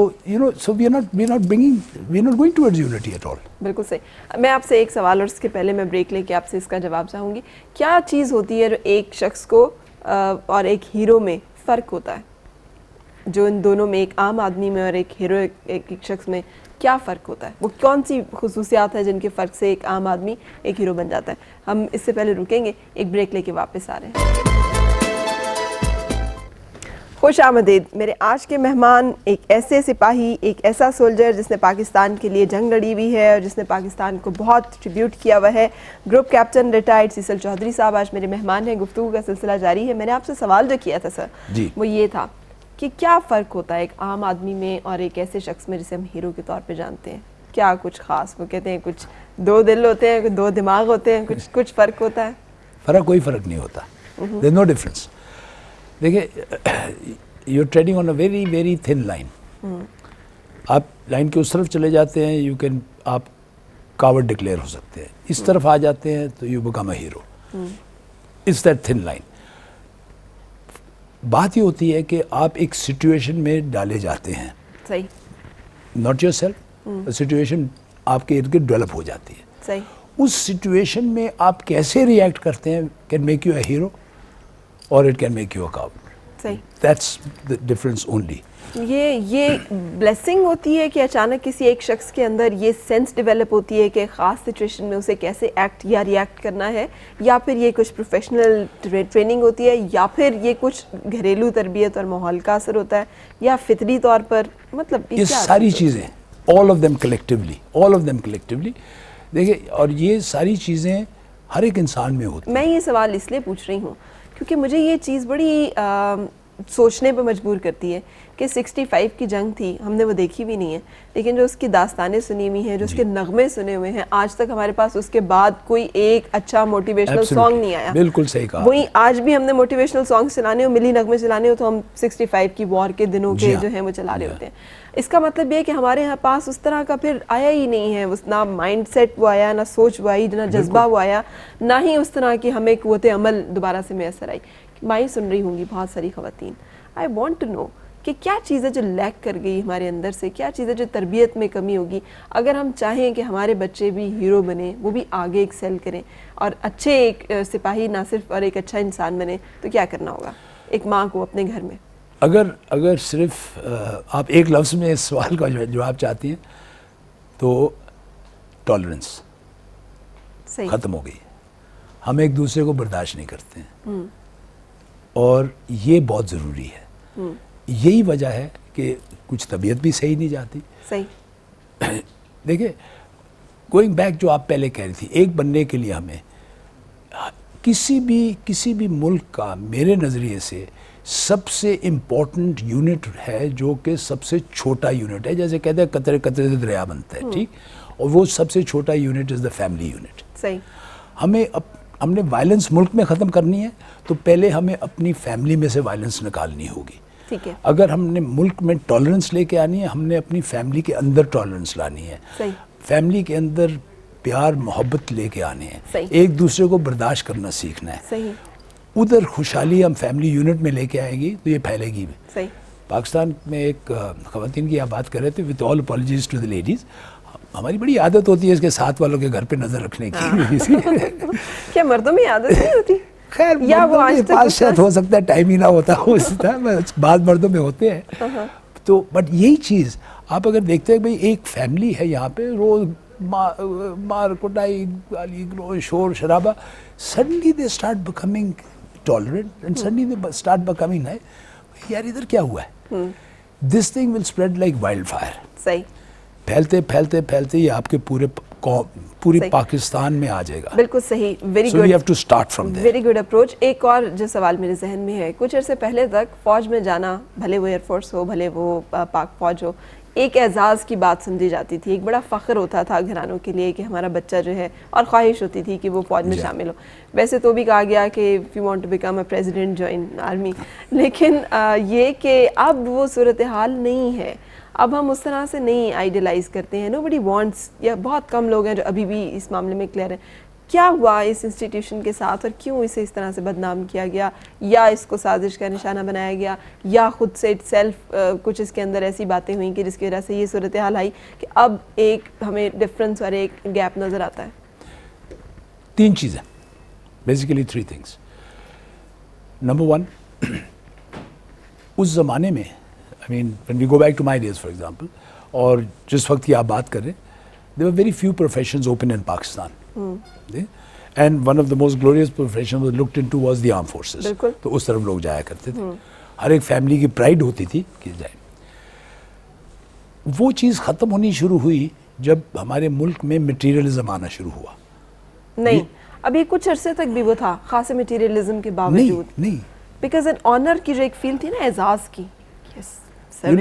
so we are not going towards unity at all. بالکل صحیح. میں آپ سے ایک سوال, اور اس کے پہلے میں بریک لے کے آپ سے اس کا جواب چاہوں گی. کیا چیز ہوتی ہے جو ایک شخص کو اور ایک ہیرو میں فرق ہوتا ہے, جو ان دونوں میں, ایک عام آدمی میں اور ایک ہیرو ایک شخص میں کیا فرق ہوتا ہے؟ وہ کون سی خصوصیات ہیں جن کے فرق سے ایک عام آدمی ایک ہیرو بن جاتا ہے؟ ہم اس سے پہلے رکیں گے, ایک بریک لے کے واپس آ رہے ہیں. خوش آمدید. میرے آج کے مہمان ایک ایسے سپاہی, ایک ایسا سولجر جس نے پاکستان کے لیے جنگ لڑی ہوئی ہے اور جس نے پاکستان کو بہت ٹریبیوٹ کیا ہوا ہے. Group captain retired Cecil Chaudhry صاحب آج میرے مہمان ہیں. گفتگو کا سلسلہ جاری ہے. میں نے آپ سے سوال جو کیا تھا سر, وہ یہ تھا کہ کیا فرق ہوتا ہے ایک عام آدمی میں اور ایک ایسے شخص میں جسے ہم ہیرو کے طور پہ جانتے ہیں؟ کیا کچھ خاص؟ وہ کہتے ہیں کچھ دو دل ہوتے ہیں, دو دماغ ہوتے ہیں, کچھ فرق ہوتا ہے؟ کوئی فرق نہیں ہوتا. there is no difference. دیکھیں, you're treading on a very very thin line. آپ لائن کے اس طرف چلے جاتے ہیں, آپ کاورڈ ڈکلیئر ہو سکتے ہیں. اس طرف آ جاتے ہیں تو you become a hero. It's that thin line. بات یہ ہوتی ہے کہ آپ ایک سچویشن میں ڈالے جاتے ہیں. صحیح. not yourself, سچویشن آپ کے ارد گرد ڈیولپ ہو جاتی ہے. صحیح. اس سچویشن میں آپ کیسے ریئیکٹ کرتے ہیں can make you a hero or it can make you a coward. صحیح. That's the difference only. یہ بلیسنگ ہوتی ہے کہ اچانک کسی ایک شخص کے اندر یہ سینس ڈیولپ ہوتی ہے کہ خاص سچویشن میں اسے کیسے ایکٹ یا ریئیکٹ کرنا ہے, یا پھر یہ کچھ پروفیشنل ٹریننگ ہوتی ہے, یا پھر یہ کچھ گھریلو تربیت اور ماحول کا اثر ہوتا ہے, یا فطری طور پر, مطلب یہ ساری چیزیں all of them collectively دیکھیں, اور یہ ساری چیزیں ہر ایک انسان میں ہوتی ہیں. میں یہ سوال اس لیے پوچھ رہی ہوں کیونکہ مجھے یہ چیز بڑی سوچنے پہ مجبور کرتی ہے کہ 65 کی جنگ تھی, ہم نے وہ دیکھی بھی نہیں ہے, لیکن جو اس کی داستانیں سنی ہوئی ہیں, جو اس کے نغمے سنے ہوئے ہیں, آج تک ہمارے پاس اس کے بعد کوئی ایک اچھا موٹیویشنل سانگ نہیں آیا. بالکل صحیح کہا. وہی آج بھی ہم نے موٹیویشنل سانگ چلانے ہو, ملی نغمے چلانے ہو, تو ہم 65 کی وار کے دنوں کے جو ہیں وہ چلا رہے ہوتے ہیں. اس کا مطلب یہ ہے کہ ہمارے یہاں پاس اس طرح کا پھر آیا ہی نہیں ہے, نہ مائنڈ سیٹ وہ آیا, نہ سوچ وہ آئی, نہ جذبہ وہ آیا, نہ ہی اس طرح کی ہمیں قوت عمل دوبارہ سے میسر آئی. میں سن رہی ہوں گی بہت ساری خواتین, آئی وانٹ ٹو نو کہ کیا چیزیں جو لیک کر گئی ہمارے اندر سے, کیا چیزیں جو تربیت میں کمی ہوگی, اگر ہم چاہیں کہ ہمارے بچے بھی ہیرو بنیں, وہ بھی آگے ایکسل کریں اور اچھے ایک سپاہی نہ صرف اور ایک اچھا انسان بنے, تو کیا کرنا ہوگا ایک ماں کو اپنے گھر میں؟ اگر صرف آپ ایک لفظ میں اس سوال کا جواب چاہتی ہیں تو ٹالرنس ختم ہو گئی. ہم ایک دوسرے کو برداشت نہیں کرتے ہیں. اور یہ بہت ضروری ہے. یہی وجہ ہے کہ کچھ طبیعت بھی صحیح نہیں جاتی. صحیح. دیکھیں گوئنگ بیک جو آپ پہلے کہہ رہی تھی, ایک بننے کے لیے ہمیں کسی بھی ملک کا میرے نظریے سے سب سے امپورٹنٹ یونٹ ہے جو کہ سب سے چھوٹا یونٹ ہے. جیسے کہتے ہیں قطرے قطرے سے دریا بنتا ہے, ٹھیک, اور وہ سب سے چھوٹا unit is the family unit. صحیح. ہم نے وائلنس ملک میں ختم کرنی ہے تو پہلے ہمیں اپنی فیملی میں سے وائلنس نکالنی ہوگی. ٹھیک ہے. اگر ہم نے ملک میں ٹالرنس لے کے آنی ہے, ہم نے اپنی فیملی کے اندر ٹالرنس لانی ہے. صحیح. فیملی کے اندر پیار محبت لے کے آنے ہیں. صحیح. ایک دوسرے کو برداشت کرنا سیکھنا ہے. صحیح. ادھر خوشحالی ہم فیملی یونٹ میں لے کے آئیں گی تو یہ پھیلے گی بھی. صحیح. پاکستان میں ایک خواتین کی آپ بات کر رہے تھے, with all apologies to the ladies, ہماری بڑی عادت ہوتی ہے اس کے ساتھ والوں کے گھر پہ نظر رکھنے کی. کیا مردوں میں عادت نہیں ہوتی؟ خیر یا وہ آج تک شاید ہو سکتا ہے ٹائم ہی نہ ہوتا ہو, اس طرح بعض مردوں میں ہوتے ہیں. تو بٹ یہی چیز آپ اگر دیکھتے ہیں بھئی ایک فیملی ہے یہاں پہ, روز مار کٹائی گالی گلوچ شور شرابہ, suddenly they start becoming tolerant and suddenly they start becoming یار ادھر کیا ہوا ہے. This thing will spread like wildfire. صحیح. پھیلتے پھیلتے پھیلتے یہ آپ کے پوری پاکستان میں آ جائے گا. بالکل صحیح. Very So good. we have to start from there. Very good approach. ایک اور جو سوال میرے ذہن میں ہے, کچھ عرصے پہلے تک فوج میں جانا, بھلے وہ ایئر فورس ہو بھلے وہ پاک فوج ہو, ایک اعزاز کی بات سمجھی جاتی تھی, ایک بڑا فخر ہوتا تھا گھرانوں کے لیے کہ ہمارا بچہ جو ہے, اور خواہش ہوتی تھی کہ وہ فوج میں شامل ہو. ویسے تو بھی کہا گیا کہ if you want to become a president join army, لیکن یہ کہ اب وہ صورتحال نہیں ہے, اب ہم اس طرح سے نہیں آئیڈیلائز کرتے ہیں. nobody wants, یا بہت کم لوگ ہیں جو ابھی بھی اس معاملے میں کلیئر ہیں. کیا ہوا اس انسٹیٹیوشن کے ساتھ, اور کیوں اسے اس طرح سے بدنام کیا گیا, یا اس کو سازش کا نشانہ بنایا گیا, یا خود سے اٹ سیلف کچھ اس کے اندر ایسی باتیں ہوئیں کہ جس کی وجہ سے یہ صورتحال آئی کہ اب ایک ہمیں ڈفرنس اور ایک گیپ نظر آتا ہے؟ 3 چیزیں, بیسیکلی 3 things. نمبر 1, اس زمانے میں I mean, when we go back to my days, for example, اور جس وقت کی آپ بات کر رہے ہیں, there were very few professions open in Pakistan. And one of the most glorious professions was looked into was the armed forces. بالکل. تو اس طرف لوگ جایا کرتے تھے. ہر ایک فیملی کی پرائڈ ہوتی تھی کہ جائے. وہ چیز ختم ہونی شروع ہوئی جب ہمارے ملک میں مٹیریلزم آنا شروع ہوا. نہیں, ابھی کچھ عرصے تک بھی وہ تھا, خاص مٹیریلزم کے باوجود. نہیں. بیکاز این آنر کی جو ایک فیل تھی نا, اعزاز کی. You'd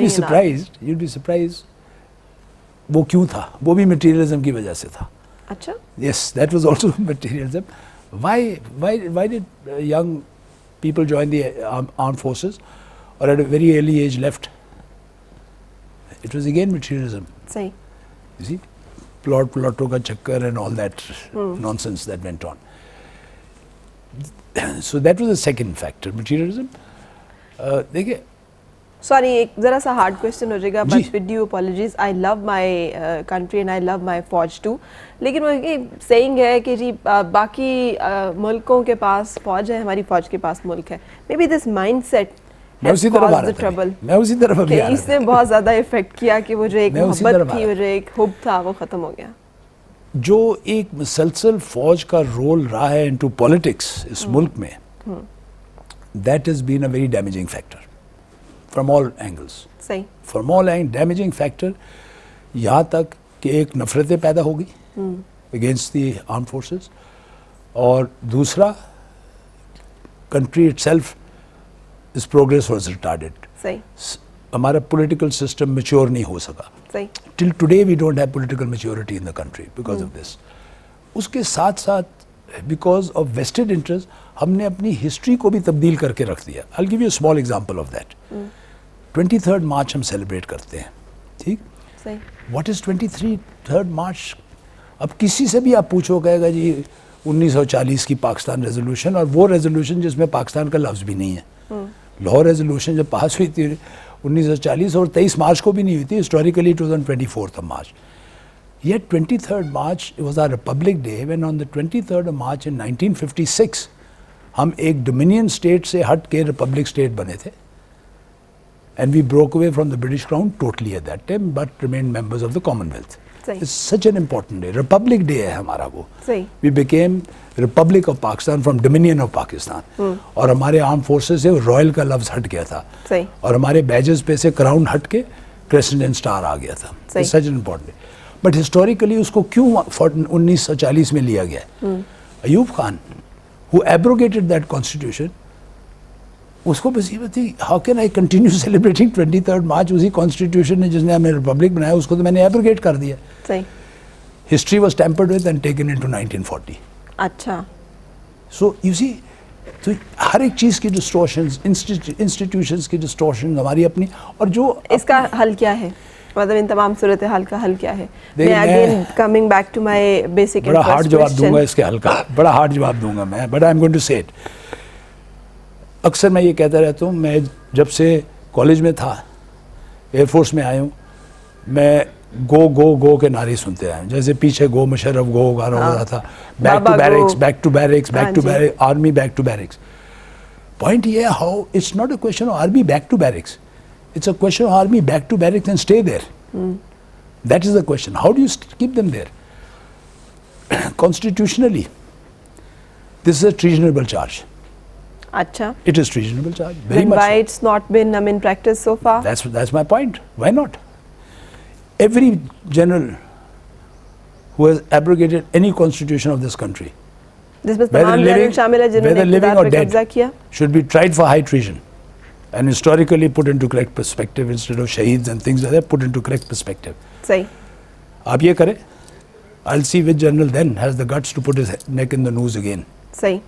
be surprised. وہ کیوں تھا؟ وہ بھی مٹیریلزم کی وجہ سے تھا. اچھا. Yes, that was also materialism. Why did young people join the armed forces or at a very early age left? It was again materialism. صحیح. You see, plotوں کا چکر and all that nonsense that went on. So that was the second factor, materialism. دیکھیں, سوری, ایک ذرا سا ہارڈ کوشچن ہو جائے گا, but with due apologies. I love my country and I love my فوج ٹو, لیکن وہ سیئنگ ہے کہ جی باقی ملکوں کے پاس فوج ہے, ہماری فوج کے پاس ملک ہے. Maybe this mindset میں اسی طرف اس نے بہت زیادہ افیکٹ کیا کہ وہ جو ایک محبت تھی, وہ جو ایک حب تھا, وہ ختم ہو گیا. جو ایک مسلسل فوج کا رول رہا ہے انٹو پولیٹکس اس ملک میں, that has been a very damaging factor from all angles. صحیح. From all angle damaging factor, یہاں تک کہ ایک نفرتیں پیدا ہو گئی اگینسٹ دی آرم فورسز, اور دوسرا کنٹری اٹ سیلف اس پروگریس واز ریٹارڈیڈ. صحیح. ہمارا پولیٹیکل سسٹم میچور نہیں ہو سکا. صحیح. Till today we don't have political maturity in the country because of this. اس کے ساتھ ساتھ بیکاز آف ویسٹڈ انٹرسٹ ہم نے اپنی ہسٹری کو بھی تبدیل کر کے رکھ دیا. I'll give you a small example of that. 23rd March ہم سیلیبریٹ کرتے ہیں, ٹھیک. صحیح. What is 23rd March? اب کسی سے بھی آپ پوچھو کہے گا جی 1940 کی پاکستان ریزولوشن, اور وہ ریزولوشن جس میں پاکستان کا لفظ بھی نہیں ہے. لاہور ریزولوشن جب پاس ہوئی تھی 1940 اور 23 مارچ کو بھی نہیں ہوئی تھی, historically it was on 24th March. Yet 23rd March was our Republic Day, when on the 23rd of March in 1956 ہم ایک ڈومینین اسٹیٹ سے ہٹ کے ریپبلک اسٹیٹ بنے تھے, and we broke away from the British crown totally at that time, but remain members of the Commonwealth. صحیح. It's such an important day. Republic Day ہے ہمارا وہ. صحیح. We became Republic of Pakistan from Dominion of Pakistan. اور ہمارے آرم فورسز سے رائل کا لفظ ہٹ گیا تھا. صحیح. اور ہمارے بیجز پہ سے کراؤن ہٹ کے کریسنٹ اینڈ اسٹار آ گیا تھا. It's such an important day. But historically اس کو کیوں 1940 میں لیا گیا ہے؟ Ayub Khan who abrogated that constitution, اس کو مصیبت تھی how can I continue celebrating 23rd March اسی constitution نے جس نے ہمیں ریپبلک بنایا اس کو تو میں نے ایبروگیٹ کر دیا. صحیح. History was tampered with and taken into 1940. اچھا. So you see, تو ہر ایک چیز کی ڈسٹورشنز، انسٹیٹیوشنز کی ڈسٹورشنز ہماری اپنی. اور جو اس کا حل کیا ہے؟ مطلب ان تمام صورتحال کا حل کیا ہے؟ میں again coming back to my basic بڑا ہارڈ جواب دوں گا اس کے حل کا، بڑا ہارڈ جواب دوں گا میں، but I am going to say it. اکثر میں یہ کہتا رہتا ہوں، میں جب سے کالج میں تھا، ایئر فورس میں آیا ہوں، میں گو گو گو کے نعرے سنتے آئے ہوں. جیسے پیچھے گو مشرف گو گا رہا ہوتا تھا، back to barracks, back to barracks, back to barracks, army back to barracks. Point یہ ہے how it's not a question of army back to barracks. It's a question of army back to barracks and stay there. That is the question. How do you keep them there? Constitutionally, this is a treasonable charge. Acha. It is treasonable charge. Very Then much. why it's not been in practice so far? That's my point. Why not? Every general who has abrogated any constitution of this country, جس میں تمام جنرل شامل ہیں جنہوں نے اقتدار پہ قبضہ کیا، should be tried for high treason. And historically put into correct perspective instead of shaheeds and things like that, put into correct perspective. صحیح. آپ یہ کریں, I'll see which general then has the guts to put his neck in the noose again. صحیح.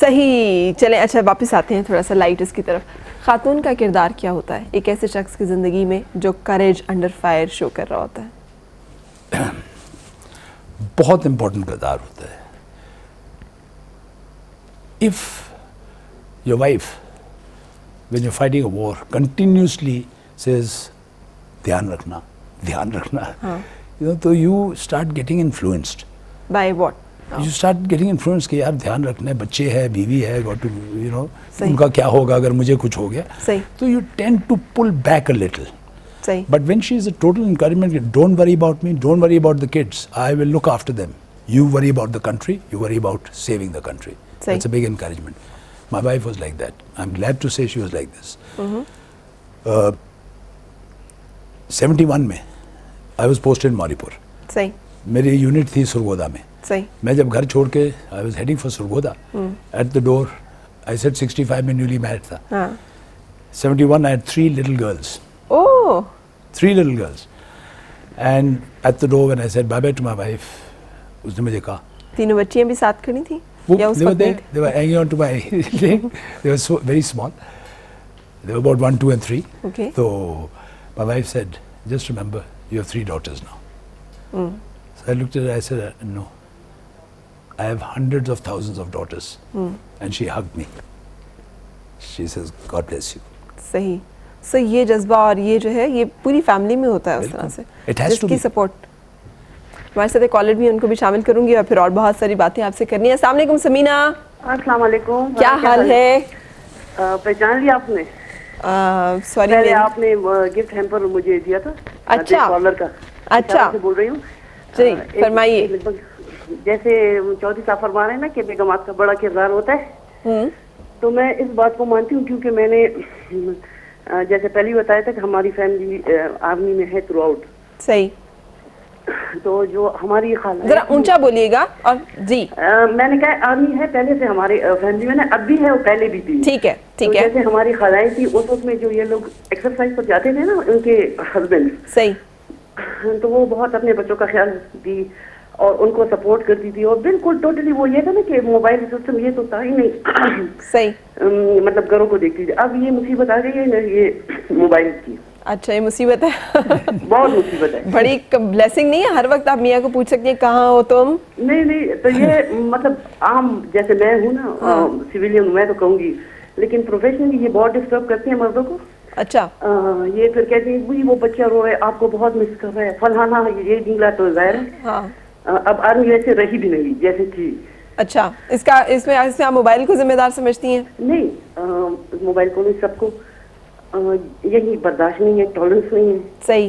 صحیح. چلیں اچھا واپس آتے ہیں تھوڑا سا لائٹ اس کی طرف. خاتون کا کردار کیا ہوتا ہے ایک ایسے شخص کی زندگی میں جو کریج انڈر فائر شو کر رہا ہوتا ہے؟ بہت امپورٹنٹ کردار ہوتا ہے. If your wife, when you're fighting a war, continuously says dhyaan rakhna, so you start getting influenced. By what? You start getting influenced کہ یار دھیان رکھنا ہے، بچے ہے، بیوی ہے، got to, ان کا کیا ہوگا اگر مجھے کچھ ہو گیا. So you tend to pull back a little. But when she is a total encouragement, don't worry about me, don't worry about the kids, I will look after them. You worry about the country, you worry about saving the country. That's a big encouragement. My wife was like that. I'm glad to say she was like this. 71 میں I was posted in Maripur. صحیح. میری یونٹ تھی سرگودا میں. صحیح. میں جب گھر چھوڑ کے I was heading for Surgoda. At the door I said 65 میں newly married تھا. 71 I had 3 little girls. Oh. 3 little girls. And at the door when I said bye bye to my wife, اس نے مجھے کہا. تینوں بچیاں بھی ساتھ کھڑی تھیں؟ They were there. They were hanging on to my leg. They were so very small. They were about 1, 2, and 3. Okay. So my wife said, "Just remember, you have 3 daughters now." So I looked at her. I said, "No, I have hundreds of thousands of daughters." And she hugged me. She says, "God bless you." صحیح. So یہ جذبہ اور یہ جو ہے یہ پوری فیملی میں ہوتا ہے اس طرح سے. It has to be. جس کی سپورٹ. ہمارے ساتھ کالر بھی ان کو بھی شامل کروں گی اور پھر اور بہت ساری باتیں آپ سے کرنی ہے. السلام علیکم سمینا. السلام علیکم. کیا حال ہے؟ پہچان لیا آپ نے؟ سوری پہلے آپ نے گفٹ ہیمپر مجھے دیا تھا. اچھا. کالر کا. اچھا. بول رہی ہوں. جی فرمائیے. جیسے چودھری صاحب فرما رہے ہیں نا کہ بیگمات کا بڑا کردار ہوتا ہے، تو میں اس بات کو مانتی ہوں کیونکہ میں نے جیسے پہلے بتایا تھا کہ ہماری فیملی آرمی میں ہے تھرو آؤٹ. صحیح. تو جو ہماری خالہ ذرا اونچا بولیے گا. اور جی میں نے کہا آرمی ہے پہلے سے ہمارے فیملی میں نا، اب بھی ہے اور پہلے بھی تھی. ٹھیک ہے ٹھیک ہے. جیسے ہماری خالائیں تھی اس وقت میں جو یہ لوگ ایکسرسائز پر جاتے تھے نا ان کے ہسبینڈ، صحیح، تو وہ بہت اپنے بچوں کا خیال رکھتی تھی اور ان کو سپورٹ کرتی تھی. اور بالکل ٹوٹلی وہ یہ تھا نا کہ موبائل سسٹم یہ تو تھا ہی نہیں. صحیح. مطلب گھروں کو دیکھتی تھی. اب یہ مصیبت آ گئی ہے نا یہ موبائل کی. اچھا یہ مصیبت ہے. بہت مصیبت ہے. بڑی بلیسنگ نہیں ہے؟ ہر وقت آپ میاں کو پوچھ سکتی ہیں کہاں ہو تم. نہیں تو یہ مطلب عام جیسے میں ہوں نا سویلین، میں تو کہوں گی، لیکن پروفیشنلی یہ بہت ڈسٹرب کرتے ہیں مردوں کو. اچھا. یہ پھر کہتے ہیں وہ بچہ رو رہا ہے، آپ کو بہت مس کر رہا ہے، فلانا یہ نکلا. تو ظاہر ہے اب آرمی ویسے رہی بھی نہیں جیسے تھی. اچھا اس میں آپ موبائل کو ذمہ دار سمجھتی ہیں؟ نہیں، موبائل کو نہیں، سب کو. یہی برداشت نہیں ہے، ٹالرنس نہیں ہے. صحیح.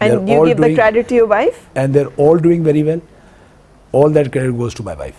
And you give the credit to your wife? And they're all doing very well. All that credit goes to my wife.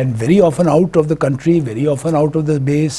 And very often out of the country, very often out of the base.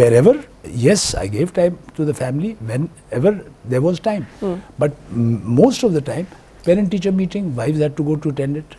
Wherever, yes, I gave time to the family whenever there was time. But most of the time, parent-teacher meeting, wives had to go to attend it.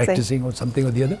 practicing or something or the other.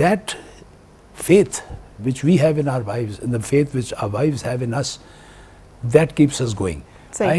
that faith which we have in our wives and the faith which our wives have in us, that keeps us going. I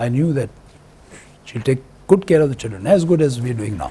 I knew that she'll take good care of the children as good as we're doing now.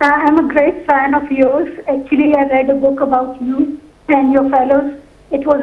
I am a great fan of yours. Actually, I read a book about you and your fellows. It was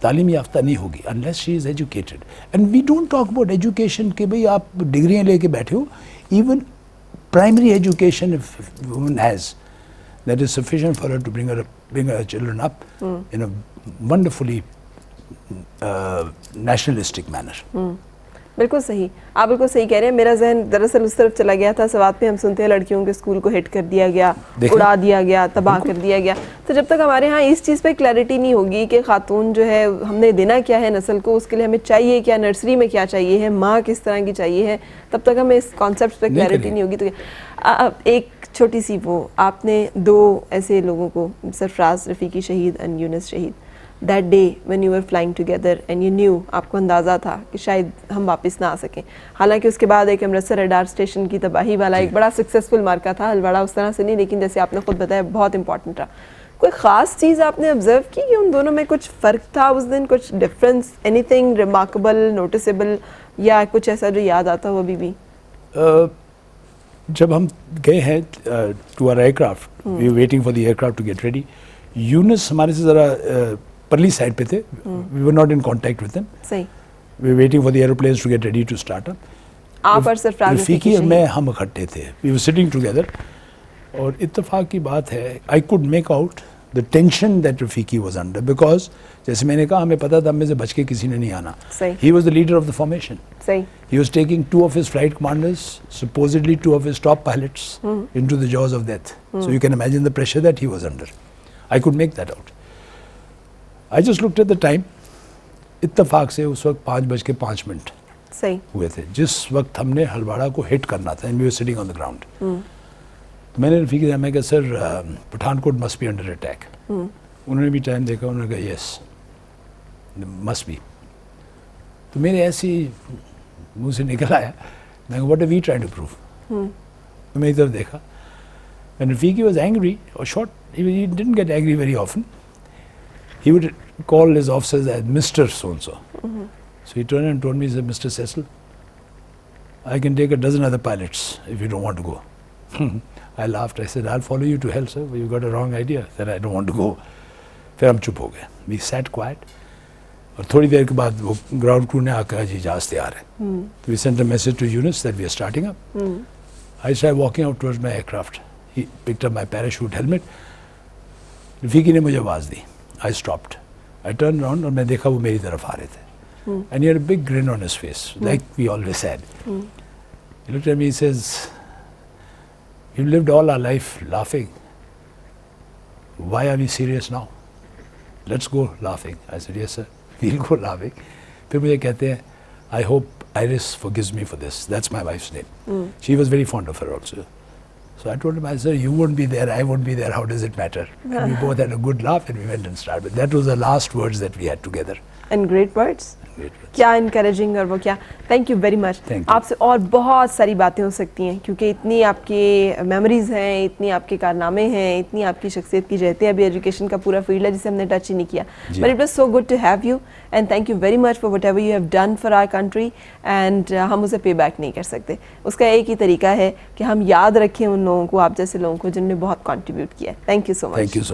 تعلیم یافتہ نہیں ہوگی unless she is educated. And we don't talk about education کہ بھئی آپ ڈگریاں لے کے بیٹھے ہو. Even primary education if woman has, that is sufficient for her to bring her children up in a wonderfully nationalistic manner. بالکل صحیح, آپ بالکل صحیح کہہ رہے ہیں. میرا ذہن دراصل اس طرف چلا گیا تھا. سوات میں ہم سنتے ہیں لڑکیوں کے اسکول کو ہٹ کر دیا گیا, اڑا دیا گیا, تباہ کر دیا گیا. تو جب تک ہمارے ہاں اس چیز پہ کلیئرٹی نہیں ہوگی کہ خاتون جو ہے ہم نے دینا کیا ہے نسل کو, اس کے لیے ہمیں چاہیے کیا, نرسری میں کیا چاہیے ہے, ماں کس طرح کی چاہیے ہے, تب تک ہمیں اس کانسیپٹ پہ کلیئرٹی نہیں ہوگی. تو ایک چھوٹی سی وہ آپ نے 2 ایسے لوگوں کو, سرفراز رفیقی شہید اینڈ یونس شہید, that day when you were flying together and you knew, آپ کو اندازہ تھا کہ شاید ہم واپس نہ آ سکیں. حالانکہ اس کے بعد ایک امرتسر ریڈار اسٹیشن کی تباہی والا ایک بڑا سکسیزفل مارکا تھا. ہلواڑا اس طرح سے نہیں, لیکن جیسے آپ نے خود بتایا بہت امپورٹنٹ رہا. کوئی خاص چیز آپ نے آبزرو کی کہ ان دونوں میں کچھ فرق تھا اس دن, کچھ ڈفرینس, اینی تھنگ ریمارکیبل, نوٹسیبل, یا کچھ ایسا جو یاد آتا ہو ابھی بھی؟ جب ہم گئے ہیں to our aircraft, we are waiting for the aircraft to get ready. Yunus ہمارے سے ذرا پرلی سائڈ پہ تھے, we were not in contact with them. صحیح. We are waiting for the aeroplanes to get ready to start up. آپ اور سرفراز رفیقی اور میں ہم اکٹھے تھے, وی ور سٹنگ ٹوگیدر. اور اتفاق کی بات ہے, I could make out the tension that Rafiqi was under, because جیسے میں نے کہا ہمیں پتا تھا ہم میں سے بچ کے کسی نے نہیں آنا. He was the leader of the formation. He was taking 2 of his flight commanders, supposedly 2 of his top pilots, into the jaws of death. So you can imagine the pressure that he was under. I could make that out. I just looked at the time. اتفاق سے اس وقت 5:05 ہوئے تھے جس وقت ہم نے ہلواڑا کو ہٹ کرنا تھا, and we were sitting on the ground. تو میں نے رفیقی سے میں کہا سر پٹھان کوٹ must be under attack. انہوں نے بھی ٹائم دیکھا, انہوں نے کہا yes must be. تو میرے ایسی منہ سے نکل آیا, میں کہا what are we trying to prove. تو میری طرف دیکھا, and Rafiki was angry or short. He didn't get angry very often. He would call his officers as Mr. So-and-so. So he turned and told me, he said, Mr. Cecil, I can take a dozen other pilots if you don't want to go. I laughed. I said, I'll follow you to hell, sir. But you got a wrong idea. That I don't want to go. پھر ہم چپ ہو گئے. We sat quiet. اور تھوڑی دیر کے بعد وہ گراؤنڈ کرو نے آ کہا جی جہاز تیار ہے. We sent a message to Yunus that we are starting up. I started walking out towards my aircraft. He picked up my parachute helmet. Rafiqi نے مجھے آواز دی. I stopped. I turned around اور میں دیکھا وہ میری طرف آ رہے تھے. And he had a big grin on his face, like we always had. He looked at me, he says, we've lived all our life laughing. Why are we serious now? Let's go laughing. I said, yes sir, we'll go laughing. پھر مجھے کہتے ہیں, I hope Iris forgives me for this. That's my wife's name. She was very fond of her also. So I told him, I said, you won't be there, I won't be there, how does it matter? And we both had a good laugh and we went and started. But that was the last words that we had together. And great words. کیا انکریجنگ اور وہ کیا. تھینک یو ویری مچ. آپ سے اور بہت ساری باتیں ہو سکتی ہیں کیونکہ اتنی آپ کی میموریز ہیں, اتنی آپ کے کارنامے ہیں, اتنی آپ کی شخصیت کی جہتیں. ابھی ایجوکیشن کا پورا فیلڈ ہے جسے ہم نے ٹچ ہی نہیں کیا. But it was so good to have you and thank you very much for whatever you have done for our country. اینڈ ہم اسے پے بیک نہیں کر سکتے. اس کا ایک ہی طریقہ ہے کہ ہم یاد رکھیں ان لوگوں کو, آپ جیسے لوگوں کو جن نے بہت کنٹریبیوٹ کیا. Thank you so much.